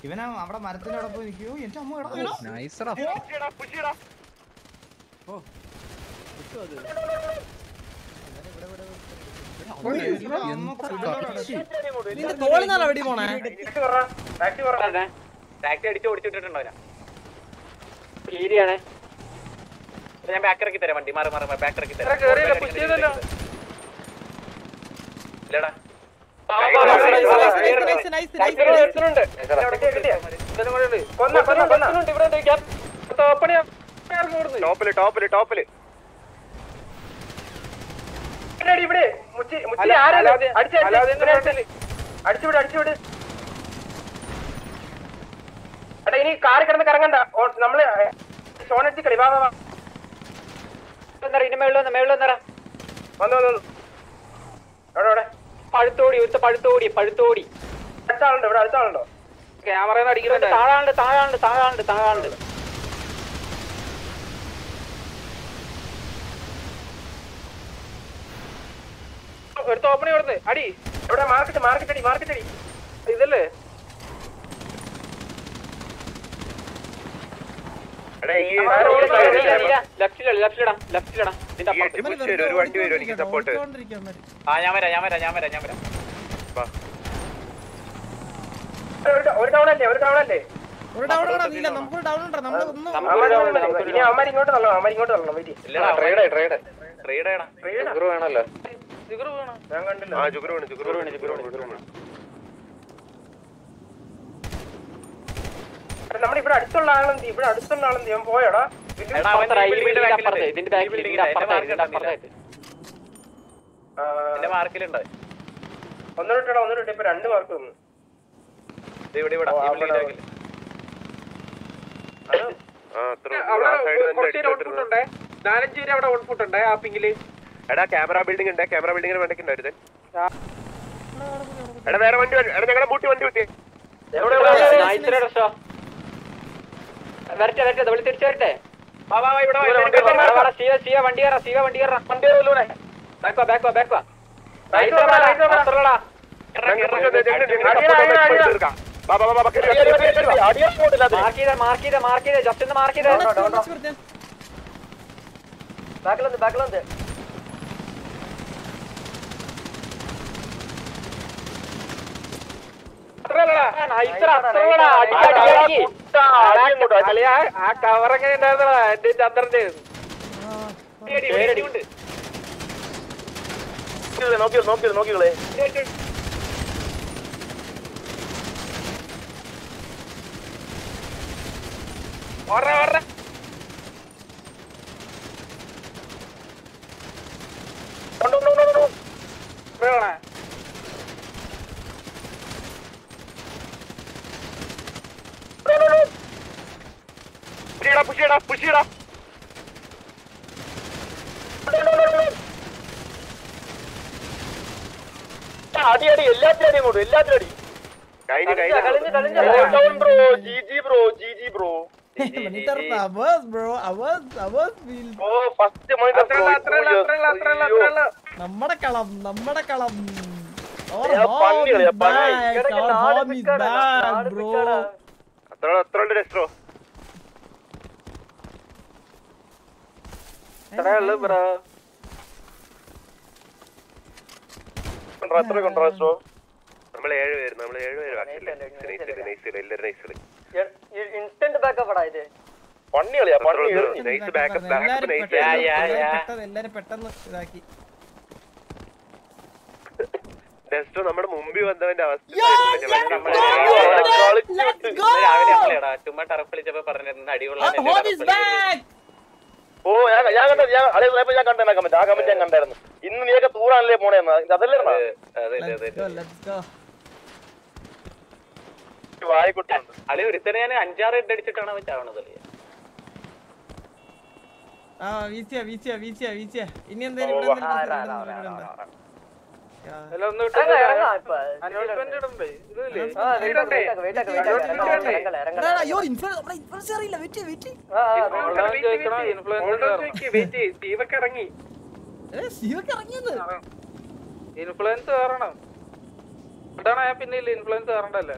ഇവനാ അവിടെ മരത്തിന്റെ അവിടെ പോയി നിൽക്കൂ. എന്റെ അമ്മ തോളിന്നാണ് വെടി പോണേ. ടാക്സി അടിച്ച് ഓടിച്ചിട്ടുണ്ടോ ശരിയാണ്. ഞാൻ ബാക്ക് ഇറക്കി തരാം. വണ്ടി മാറി ബാക്ക് ഇറക്കി തരാം. ഇല്ലടാ ടോപ്പില് അടിച്ചുവിട്. എടാ ഇനി കാറി കിടന്ന് കറങ്ങണ്ട. നമ്മള് ഷോണടിച്ച് കളി. വാ ഇനി മേളിൽ വന്നേരാ. വന്നു എവിടെ പഴുത്തോടി അടുത്താളുണ്ടോ? ഇവിടെ അടുത്താളുണ്ടോ? ക്യാമറ അടിക്കുന്നുണ്ട്. താഴാണ്ട് ഒരു തോപ്പണി കൊടുത്ത് അടി. എവിടെ? മാർക്കറ്റ് അടി. ഇതല്ലേ ലെഫ്റ്റിലടാ. ഒരു വണ്ടി വരും എനിക്ക് സപ്പോർട്ട്. ഞാൻ വരാം. ഒരു ടൗൺ അല്ലേ? ഇങ്ങോട്ട് തള്ളണം. വേണല്ലോ. ഞാൻ കണ്ടില്ല. നമ്മളിവിടെ അടുത്തുള്ള ആളെന്ത്? ഞാൻ പോയടാ. മാർക്കിലുണ്ട്. ഒന്നുകൂടെ ഇപ്പൊ 2 മാർക്ക് വന്നു. എടാ ക്യാമറ ബിൽഡിംഗ് ഉണ്ട്. ക്യാമറ ബിൽഡിംഗിന് വേണ്ടിട്ടുണ്ടായിരുന്നു. എടാ വേറെ വണ്ടി. എടാ ഞങ്ങളെ വണ്ടി കുത്തി. വരട്ടെ തിരിച്ചു വരട്ടെ. വണ്ടി ബാക്കിലുണ്ട്. ആ കവറൊക്കെ ഉണ്ടായിരുന്നടാ എന്റെ ചന്ദ്രന്റെ. നോക്കികളെ പുഷിയടാ. അടി എല്ലാത്തിനും അടി. നമ്മടെ കളം നമ്മള് 7 പേര് ഇൻസ്റ്റന്റ് ബാക്കപ്പ് ഇത്. എല്ലാരും പെട്ടെന്ന് ഇതാക്കി. നമ്മുടെ മുമ്പിൽ വന്നവന്റെ അവസ്ഥ ചുമ്മാ ടറപ്പിളിച്ചപ്പോ പറഞ്ഞിരുന്ന അടിയുള്ള. ഓ ഞാൻ കണ്ടായിരുന്നു. ആ കമന്റ് ഞാൻ കണ്ടായിരുന്നു. ഇന്ന് നീയൊക്കെ തൂറാണല്ലേ പോണേന്ന്. അതല്ലേ വായിക്കുട്ടുണ്ട്. അളി ഒരുത്തനെ ഞാൻ 5-6 ഹെഡ് അടിച്ചിട്ടാണ് അവൻ ചാവണത്. ഇനി എന്തായാലും ഇൻഫ്ലുവൻസ് കാരണം പിന്നെ ഇൻഫ്ലുവൻസ് കാരണല്ലേ.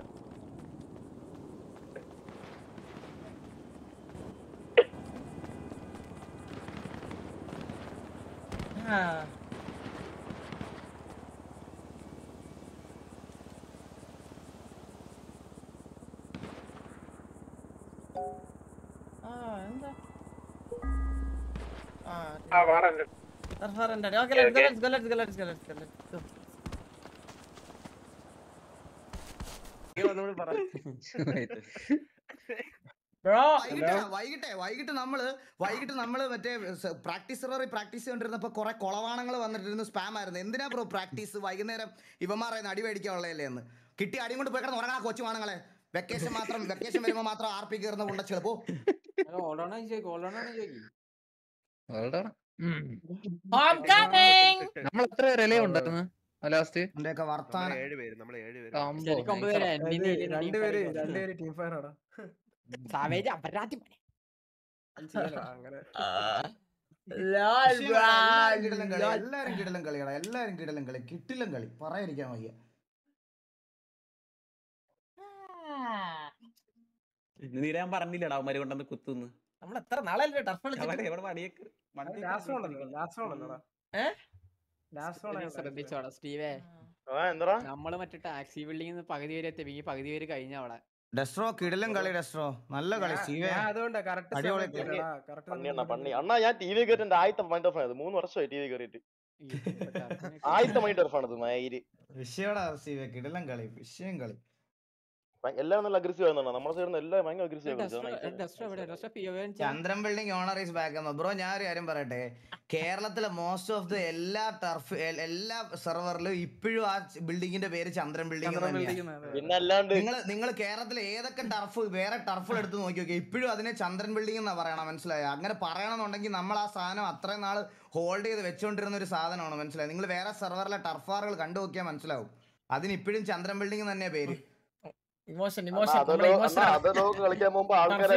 എന്താ warrant Okay, let's go. Bro, വൈകിട്ട് നമ്മള് മറ്റേ പ്രാക്ടീസ് സെർവറിൽ പ്രാക്ടീസ് ചെയ്തോണ്ടിരുന്നപ്പോ കുറെ കൊളവാണങ്ങൾ വന്നിട്ടിരുന്നു, സ്പാം ആയിരുന്നു. എന്തിനാ ബ്രോ പ്രാക്ടീസ്? വൈകുന്നേരം ഇവന്മാരെ അടി മേടിക്കാനുള്ളതല്ലേ എന്ന്. കിട്ടി അടി കൊണ്ട് പോയി കിടന്ന് ഉറങ്ങാ കൊച്ചുവാണങ്ങളെ. വെക്കേഷൻ വരുമ്പോ മാത്രം RP കയറുന്ന കൊണ്ടച്ചെളു പോ. I'm coming. നമ്മൾ എത്ര റിലേ ഉണ്ടായിരുന്നു ലാസ്റ്റ്? എന്റെയൊക്കെ വർത്താനം. രണ്ടുപേര് ടീം ഫയർ ആടാ. എല്ലാരും കിടലം കളി കിട്ടിലും കളി പറയാതിരിക്കാൻ വയ്യ. ഞാൻ പറഞ്ഞില്ലടാ അവന്മാര് കൊണ്ടുവന്ന് കുത്തുന്ന്. നമ്മൾ എത്ര നാളെ ടർഫ് ശ്രദ്ധിച്ചോടാ സ്റ്റീവേ, നമ്മള് മറ്റേ ടാക്സി ബിൽഡിംഗ് പകുതി വരെ എത്തി, പകുതി പേര് കഴിഞ്ഞ അവിടെ. ഡെസ്ട്രോ കിടിലം കളി, ഡെസ്ട്രോ നല്ല കളി. അണ്ണാ ഞാൻ ടി വി കയറിന്റെ ആദ്യത്തെ മൈൻഡ് ഓഫ് ആയത് 3 വർഷമായി ടി വി കയറിയിട്ട്. ആദ്യത്തെ മൈൻഡ് ഓഫ് ആണത്. വിഷയടാ കിടിലം കളി, വിഷയം കളി. എല്ലാരും നല്ല അഗ്രസീവ് ആയിരുന്നു. നമ്മുടെ സൈഡിൽ നിന്ന് എല്ലാം ഭയങ്കര aggressive. Chandran building owner is back. Bro ഞാൻ ഒരു കാര്യം പറയട്ടെ, കേരളത്തിലെ മോസ്റ്റ് ഓഫ് ദ എല്ലാ സെർവറിലും ഇപ്പോഴും ആ ബിൽഡിങ്ങിന്റെ പേര് ചന്ദ്രൻ ബിൽഡിംഗ് തന്നെയാണ്. പിന്നെ അല്ലാണ്ട് നിങ്ങൾ കേരളത്തിലെ ഏതൊക്കെ വേറെ ടർഫുകൾ എടുത്ത് നോക്കി നോക്കിയാൽ ഇപ്പോഴും അതിനെ ചന്ദ്രൻ ബിൽഡിംഗ് എന്നാ പറയണം, മനസ്സിലായോ? അങ്ങനെ പറയണമെന്നുണ്ടെങ്കിൽ നമ്മൾ ആ സാധനം അത്രയും നാൾ ഹോൾഡ് ചെയ്ത് വെച്ചോണ്ടിരുന്ന ഒരു സാധനമാണ്, മനസ്സിലായോ? നിങ്ങൾ വേറെ സെർവറിലെ ടർഫാറുകൾ കണ്ടു നോക്കിയാൽ മനസ്സിലാവും. അതിന് ഇപ്പോഴും ചന്ദ്രൻ ബിൽഡിംഗ് തന്നെയാ പേര്. ഇമോഷൻ കളിക്കാൻ പോകുമ്പോ ആൾക്കാര്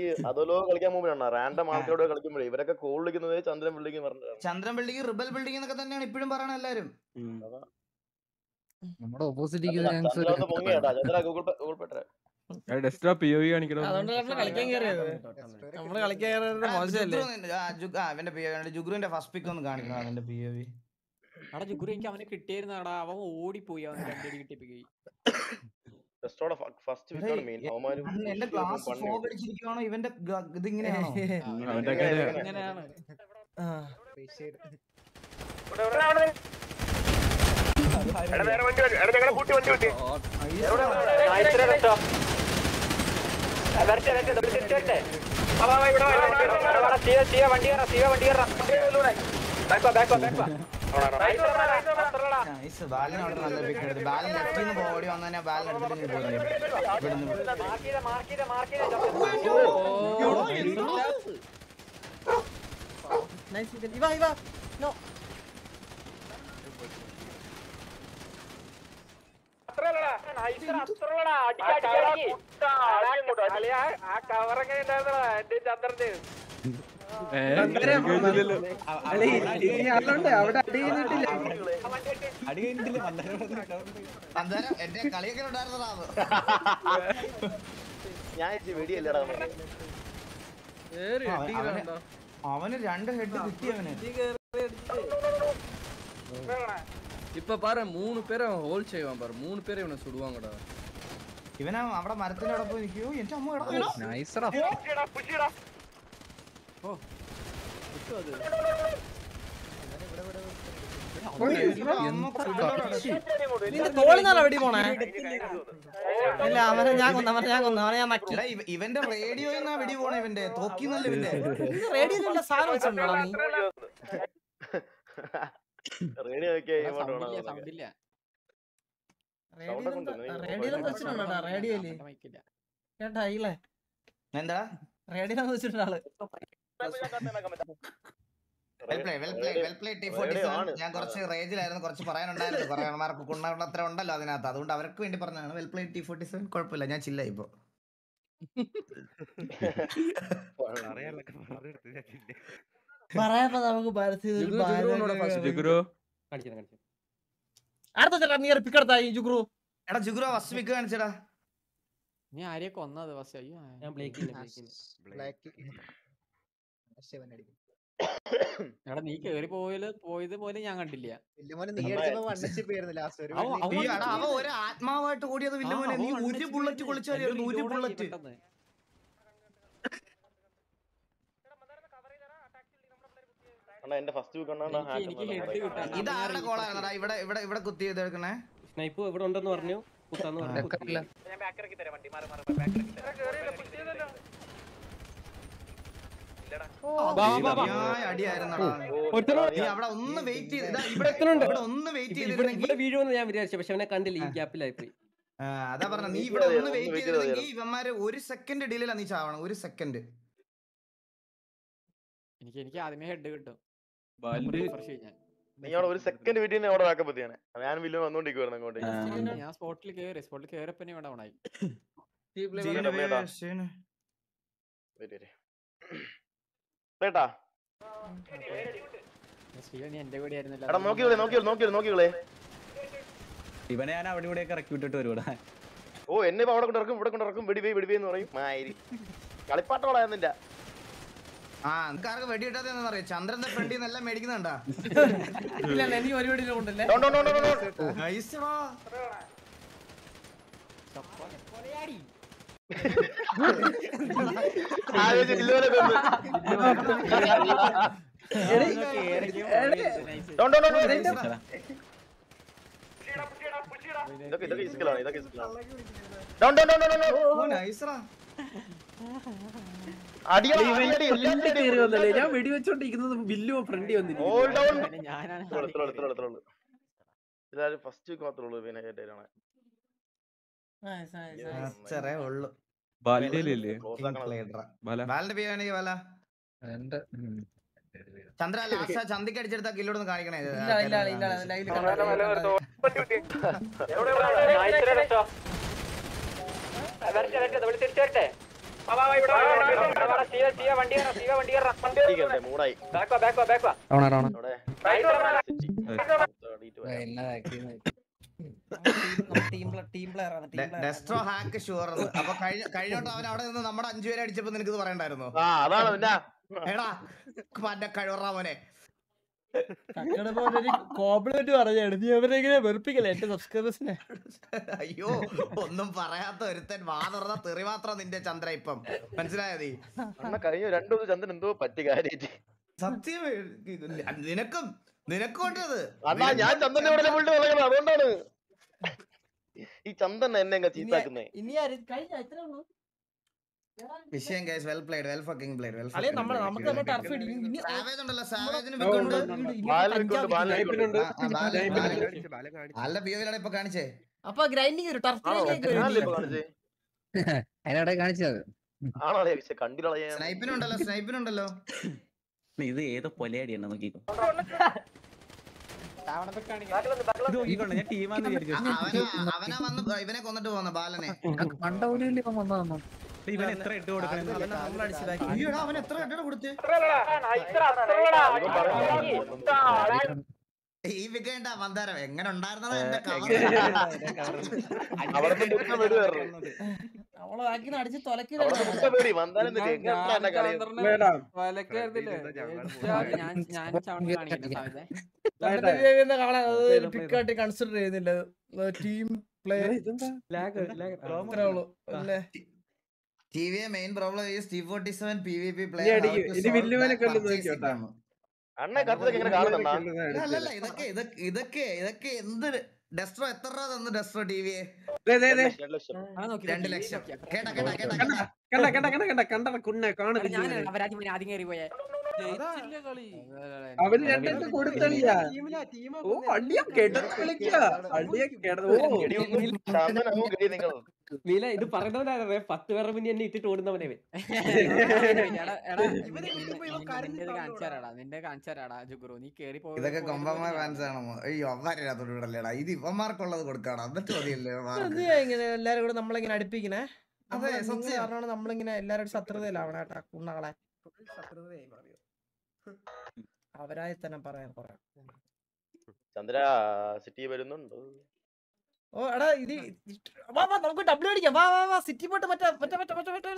ഈ അതോലോ കളിക്കാൻ പോകുമ്പോഴാണ് റാൻഡം ആൾക്കാരോട് കളിക്കുമ്പോഴേ ഇവരൊക്കെ കോൾ വിളിക്കുന്നത് ചന്ദ്രൻ ബിൽഡിംഗ് പറഞ്ഞിട്ടാണ്. ചന്ദ്രൻ ബിൽഡിംഗ്, റിബൽ ബിൽഡിംഗ് എന്നൊക്കെ തന്നെയാണ് ഇപ്പോഴും പറയണ എല്ലാരും. നമ്മുടെ ഓപ്പോസിറ്റ് ജുഗ്രുവിന്റെ ഫസ്റ്റ് പിക്ക് ഒന്ന് കാണിക്കണം. അവന്റെ POV ജുഗുരു എനിക്ക് അവനെ കിട്ടിയായിരുന്നാടാ, അവൻ ഓടിപ്പോയി, അവൻ 2 അടി കിട്ടിപ്പോയി. എന്റെ ക്ലാസ് ഫോഗ് അടിച്ചിരിക്കുവാണോ ഇവന്റെ ഇതിങ്ങനെയാണോ? ഇങ്ങനെയാണ്. ബാലിനോട് നല്ല പിക്ക് എടുത്ത് ബാലൻ ലെഫ്റ്റിൽ നിന്ന് ഓടി വന്നാൽ ബാലൻ എടുത്തിട്ട് എന്റെ കളിയൊക്കെ ഉണ്ടായിരുന്നതാ. അവന് 2 ഹെഡ് കിട്ടിയവന്. இப்ப பாரு 3 பேரை ஹோல் செய்வான் பாரு, 3 பேரை இவனை சுடுவாங்கடா. ഇവനാ അവിടെ മരത്തിനോടൊപ്പം നിൽക്കൂ. എന്റെ അമ്മ നൈസറാ. വെടി പോണേ. ഇല്ല അവനെ ഞാൻ ഇവന്റെ റേഡിയോയിൽ നിന്നാ വെടി പോണേ. ഇവന്റെ തോക്കിന്നല്ല ഇവന്റെ റേഡിയോയിലുള്ള സാധനം വെച്ചിട്ടുണ്ടോ നീ? റേഡിയോയിലും വെച്ചിട്ടുണ്ടോ? റേഡിയോയില് കേട്ടാ ഇല്ലേ? എന്താ റേഡിയോയിലും വെച്ചിട്ടുണ്ടാള്. ഞാൻ കുറച്ച് റേജിലായിരുന്നു, കുറച്ച് പറയാനുണ്ടായിരുന്നു. കുറെ ആൾമാർക്ക് കുണ്ണത്ര ഉണ്ടല്ലോ അതിനകത്ത്, അതുകൊണ്ട് അവർക്ക് വേണ്ടി പറഞ്ഞതാണ്. Well play T47. കുഴപ്പമില്ല, ഞാൻ ചില്ല ഇപ്പൊ. പറയാ നമുക്ക് എടാ ജുഗ്രു ഫസ്റ്റ് പിക്ക് കാണിച്ചടാ. നീ ആരെയൊക്കെ കൊന്നത്? എടാ നീ കേറി പോയത് പോലും ഞാൻ കണ്ടില്ല. അവ ഒരു ആത്മാവായിട്ട് ഓടിയത് വില്ല മോനെ. നീ ഒരു ബുള്ളറ്റ് കൊളിച്ചായിരുന്നു, ഒരു ബുള്ളറ്റ്. എന്റെ ഫസ്റ്റ് എനിക്ക് ഹെഡ് കിട്ടാൻ ഇതാണ് കോളായിരുന്നടാ ഇവിടെ ഇവിടെ ഇവിടെ കുത്തി ചെയ്തെടുക്കണേ. സ്നൈപ്പ് ഇവിടെ ഉണ്ടെന്ന് പറഞ്ഞു, കുത്താന്ന് പറഞ്ഞു. അടിയായിരുന്നടാ. നീ അവിടെ ഒന്ന് വെയിറ്റ് ചെയ്ത് ഇവിടെ ഒന്ന് വെയിറ്റ് ചെയ്തിരുന്നെങ്കിൽ ഇവിടെ വീഴുമെന്ന് ഞാൻ വിചാരിച്ചു, പക്ഷെ അവനെ കണ്ടില്ല, ഈ ഗ്യാപ്പിലായി പോയി. അതാ പറഞ്ഞ, നീ ഇവിടെ ഒന്ന് വെയിറ്റ് ചെയ്തിരുന്നെങ്കിൽ ഇവന്മാര് 1 സെക്കൻഡ് ഡിലേലാ നീ ചാവണം. 1 സെക്കൻഡ്. എനിക്ക് ആദ്യമേ ഹെഡ് കിട്ടും. നീ അവിടെ 1 സെക്കൻഡ് വീട്ടിൽ അവിടെ ബാക്കപ്പ് എത്തിയാണ്. ഞാൻ വില്ലൻ വന്നോണ്ടിരിക്കുവായിരുന്നു അങ്ങോട്ട്. ഞാൻ സ്പോട്ടിൽ കേറിയപ്പോ ഇവിടെ ഓണായി. കേട്ടാ നീ എന്റെ കൂടെ ആയിരുന്നല്ലോ. എടാ നോക്കിയോളേ. ഇവനെ ഞാൻ അവിടെ ഇവിടെ ഇറക്കി വിട്ടിട്ട് വരുവാ. ഓ എന്നെ ഇപ്പൊ അവിടെ കൊണ്ടിറക്കും, ഇവിടെ കൊണ്ടിറക്കും, വെടിവേ എന്ന് പറയും. മാരി കളിപ്പാട്ടോളായിരുന്നില്ല. നിനക്കാർക്ക് വെടി കിട്ടാതെന്ന് പറയാം. ചന്ദ്രന്റെ ഫ്രണ്ടിൽ നിന്നെല്ലാം മേടിക്കുന്നുണ്ടാ. ഇല്ല എനിക്ക് ഒരു വെടിയിലും കൊണ്ടല്ലേ. ഞാൻ വെടിവെച്ചോണ്ടിരിക്കുന്നത് വില്ലു ഫ്രണ്ടി വന്നില്ല. ഫസ്റ്റ് മാത്രമേ ഉള്ളൂ. പിന്നെ കേട്ടാണ് ചന്ദ്ര ലാസ്റ്റ് ചന്തിക്ക് അടിച്ചെടുത്ത കില്ലോടൊന്ന് കാണിക്കണേ. ഡെസ്ട്രോ ഹാക്ക് ഷുവർ. അപ്പൊ കഴിഞ്ഞോട്ട് അവൻ അവിടെ നിന്ന് നമ്മുടെ 5 പേരെ അടിച്ചപ്പോ നിനക്ക് പറയണ്ടായിരുന്നു. എടാ മറ്റേ കഴിവറാ മോനെ. കോംപ്ലിമെന്റ് പറഞ്ഞാണ് നീ അവരെങ്ങനെ വെറുപ്പിക്കല്ലേ എന്റെ സബ്സ്ക്രൈബേഴ്സിനെ. അയ്യോ ഒന്നും പറയാത്ത ഒരുത്തൻ വാ തുറന്ന തെറി മാത്രം നിന്റെ ചന്ദ്ര. ഇപ്പം മനസ്സിലായത് കഴിഞ്ഞ 2 ദിവസം ചന്ദ്രൻ എന്തോ പറ്റി കാര്യായിട്ട്. സത്യം നിനക്കും ഉണ്ടത്. ഞാൻ ചന്ദ്രനെ ഇവിടെ വിളിച്ചു അതുകൊണ്ടാണ് ഈ ചന്ദ്രൻ എന്നെ ചീത്താക്കുന്നേ. വിഷയം guys well played, well fucking played, well അല്ലേ നമ്മൾ നമുക്ക് നമ്മൾ ടർഫ് സാവേജ് ഉണ്ടല്ലോ. സാവേജിന് വിക്കുണ്ട്. നല്ല ബിയോയിലാണ് ഇപ്പൊ കാണിച്ചേ. അപ്പൊ ഗ്രൈൻഡിങ് ഒരു ടർഫിലേക്ക് അതിനവിടെ കാണിച്ചത് സ്നൈപ്പിനുണ്ടല്ലോ. ഇത് ഏതോ പൊലയടിയാണ് നോക്കിക്കോ. ഞാൻ ടീമാന്ന് വിചാരിച്ചു. അവനാ വന്ന് ഇവനെ കൊന്നിട്ട് പോന്ന ബാലനെ. ഇവൻ എത്ര ഇട്ട് കൊടുക്കണം? അവൻ എത്ര ഇട്ട് കൊടുത്ത് ഈ വികേണ്ട മന്ദാരം എങ്ങനെ ഉണ്ടായിരുന്നതാ എന്റെ അവളെ അടിച്ച് തൊലക്കി. പിക്കാട്ടി കൺസിഡർ ചെയ്യുന്നില്ല. Team play TVA main problem is T47 PvP player. ഇതൊക്കെ എന്ത് ഡെസ്ട്രോ എത്ര രൂപ തന്നു ഡെസ്ട്രോ ടിവിയെ? 2 ലക്ഷം. അവര് രണ്ടും കൊടുത്തളിയാ. ഓ അടിയാ നീല ഇത് പറഞ്ഞവനാണ് 10 പേരുടെ മുന്നേ എന്നെ ഇട്ടിട്ട് ഓടുന്നവനെ. ഇതൊക്കെ കൊമ്പന്മാർ ഫാൻസ് ആണോ? അയ്യോ അവന്മാരത്തോട് വിടല്ലേടാ. ഇത് ഇവന്മാർക്കുള്ളത് കൊടുക്കാണ്. എന്നിട്ട് മതിയല്ലേ ഇങ്ങനെ എല്ലാരും കൂടെ നമ്മളിങ്ങനെ അടുപ്പിക്കണേ. അതെ സത്യം പറഞ്ഞാണ് നമ്മളിങ്ങനെ എല്ലാരും ശത്രുതയിലാവണ കേട്ടാ. കുണ്ണകളെ അവരായി തന്നെ പറയാൻ പറയാം. ചന്ദ്ര സിറ്റി വരുന്നുണ്ടോ? ഓ എടാ ഇത് വാ നമുക്ക് ഡബ്ല്യൂ അടിക്കാം. വാ സിറ്റി പോയിട്ട് മറ്റേ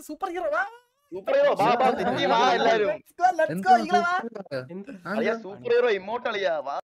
സൂപ്പർ ഹീറോ വാ. സൂപ്പർ ഹീറോ വാ വാ തെറ്റി വാ എല്ലാരും അളിയാ സൂപ്പർ ഹീറോ ഇമോട്ട് അളിയാ വാ